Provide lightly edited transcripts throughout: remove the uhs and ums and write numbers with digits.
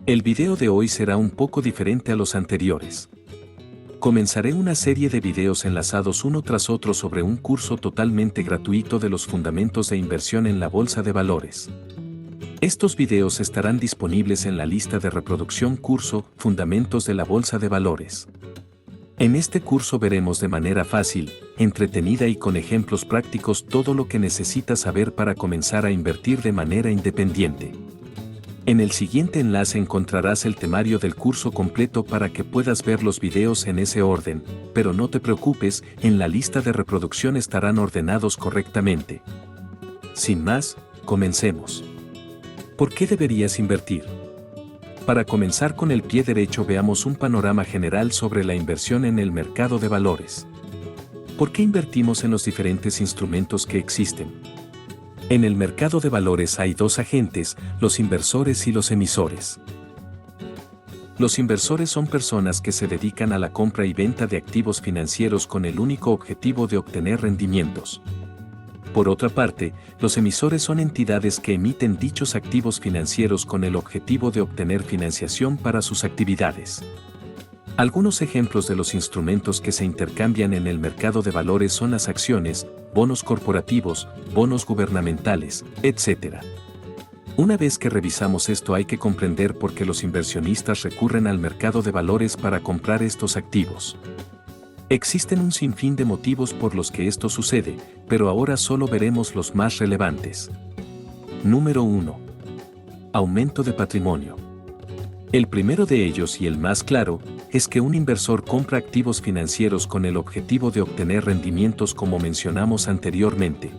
El video de hoy será un poco diferente a los anteriores. Comenzaré una serie de videos enlazados uno tras otro sobre un curso totalmente gratuito de los fundamentos de inversión en la bolsa de valores. Estos videos estarán disponibles en la lista de reproducción curso Fundamentos de la Bolsa de Valores. En este curso veremos de manera fácil, entretenida y con ejemplos prácticos todo lo que necesitas saber para comenzar a invertir de manera independiente. En el siguiente enlace encontrarás el temario del curso completo para que puedas ver los videos en ese orden, pero no te preocupes, en la lista de reproducción estarán ordenados correctamente. Sin más, comencemos. ¿Por qué deberías invertir? Para comenzar con el pie derecho veamos un panorama general sobre la inversión en el mercado de valores. ¿Por qué invertimos en los diferentes instrumentos que existen? En el mercado de valores hay dos agentes, los inversores y los emisores. Los inversores son personas que se dedican a la compra y venta de activos financieros con el único objetivo de obtener rendimientos. Por otra parte, los emisores son entidades que emiten dichos activos financieros con el objetivo de obtener financiación para sus actividades. Algunos ejemplos de los instrumentos que se intercambian en el mercado de valores son las acciones, bonos corporativos, bonos gubernamentales, etc. Una vez que revisamos esto hay que comprender por qué los inversionistas recurren al mercado de valores para comprar estos activos. Existen un sinfín de motivos por los que esto sucede, pero ahora solo veremos los más relevantes. Número 1. Aumento de patrimonio. El primero de ellos y el más claro, es que un inversor compra activos financieros con el objetivo de obtener rendimientos como mencionamos anteriormente.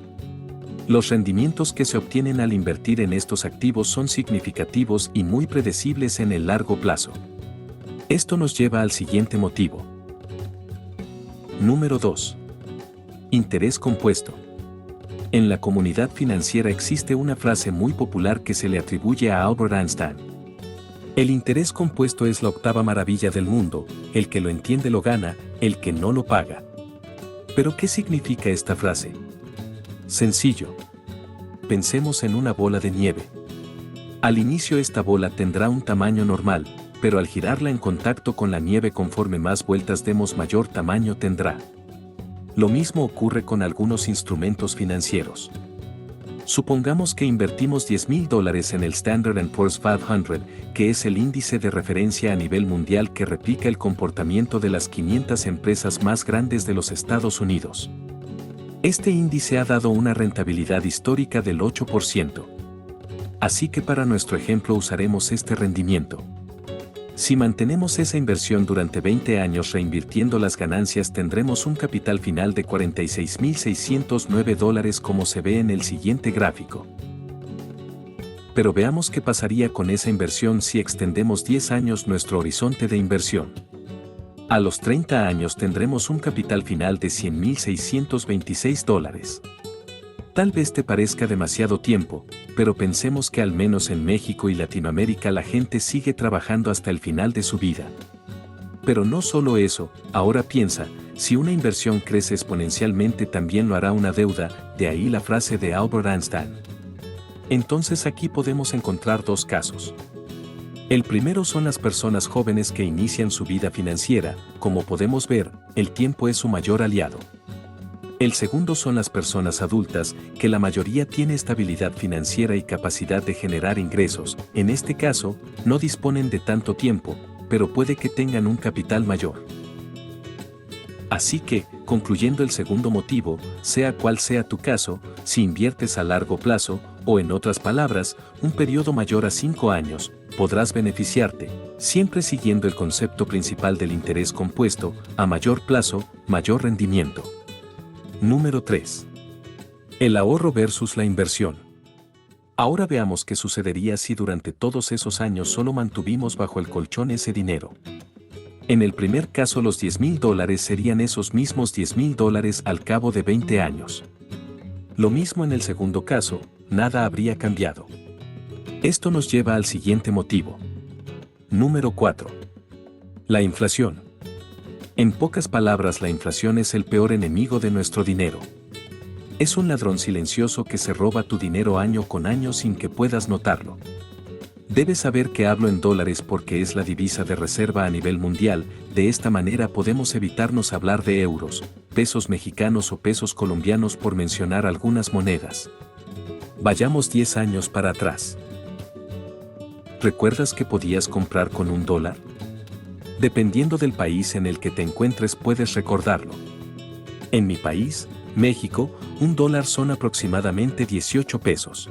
Los rendimientos que se obtienen al invertir en estos activos son significativos y muy predecibles en el largo plazo. Esto nos lleva al siguiente motivo. Número 2. Interés compuesto. En la comunidad financiera existe una frase muy popular que se le atribuye a Albert Einstein. El interés compuesto es la octava maravilla del mundo, el que lo entiende lo gana, el que no lo paga. ¿Pero qué significa esta frase? Sencillo. Pensemos en una bola de nieve. Al inicio esta bola tendrá un tamaño normal, pero al girarla en contacto con la nieve conforme más vueltas demos mayor tamaño tendrá. Lo mismo ocurre con algunos instrumentos financieros. Supongamos que invertimos $10,000 en el Standard & Poor's 500, que es el índice de referencia a nivel mundial que replica el comportamiento de las 500 empresas más grandes de los Estados Unidos. Este índice ha dado una rentabilidad histórica del 8%. Así que para nuestro ejemplo usaremos este rendimiento. Si mantenemos esa inversión durante 20 años reinvirtiendo las ganancias tendremos un capital final de $46,609 como se ve en el siguiente gráfico. Pero veamos qué pasaría con esa inversión si extendemos 10 años nuestro horizonte de inversión. A los 30 años tendremos un capital final de $100,626. Tal vez te parezca demasiado tiempo, pero pensemos que al menos en México y Latinoamérica la gente sigue trabajando hasta el final de su vida. Pero no solo eso, ahora piensa, si una inversión crece exponencialmente también lo hará una deuda, de ahí la frase de Albert Einstein. Entonces aquí podemos encontrar dos casos. El primero son las personas jóvenes que inician su vida financiera, como podemos ver, el tiempo es su mayor aliado. El segundo son las personas adultas, que la mayoría tiene estabilidad financiera y capacidad de generar ingresos, en este caso, no disponen de tanto tiempo, pero puede que tengan un capital mayor. Así que, concluyendo el segundo motivo, sea cual sea tu caso, si inviertes a largo plazo, o en otras palabras, un periodo mayor a 5 años, podrás beneficiarte, siempre siguiendo el concepto principal del interés compuesto, a mayor plazo, mayor rendimiento. Número 3. El ahorro versus la inversión. Ahora veamos qué sucedería si durante todos esos años solo mantuvimos bajo el colchón ese dinero. En el primer caso los $10,000 serían esos mismos $10,000 al cabo de 20 años. Lo mismo en el segundo caso, nada habría cambiado. Esto nos lleva al siguiente motivo. Número 4. La inflación. En pocas palabras, la inflación es el peor enemigo de nuestro dinero. Es un ladrón silencioso que se roba tu dinero año con año sin que puedas notarlo. Debes saber que hablo en dólares porque es la divisa de reserva a nivel mundial, de esta manera podemos evitarnos hablar de euros, pesos mexicanos o pesos colombianos por mencionar algunas monedas. Vayamos 10 años para atrás. ¿Recuerdas que podías comprar con $1? Dependiendo del país en el que te encuentres puedes recordarlo. En mi país, México, $1 son aproximadamente 18 pesos.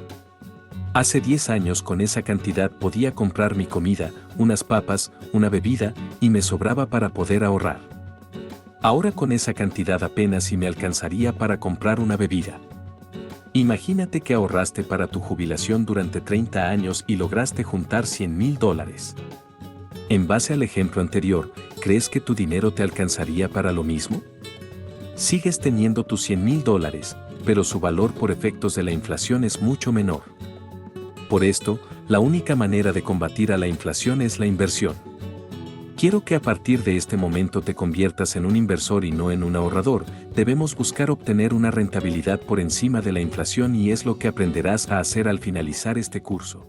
Hace 10 años con esa cantidad podía comprar mi comida, unas papas, una bebida, y me sobraba para poder ahorrar. Ahora con esa cantidad apenas si me alcanzaría para comprar una bebida. Imagínate que ahorraste para tu jubilación durante 30 años y lograste juntar $100,000. En base al ejemplo anterior, ¿crees que tu dinero te alcanzaría para lo mismo? Sigues teniendo tus $100,000, pero su valor por efectos de la inflación es mucho menor. Por esto, la única manera de combatir a la inflación es la inversión. Quiero que a partir de este momento te conviertas en un inversor y no en un ahorrador. Debemos buscar obtener una rentabilidad por encima de la inflación y es lo que aprenderás a hacer al finalizar este curso.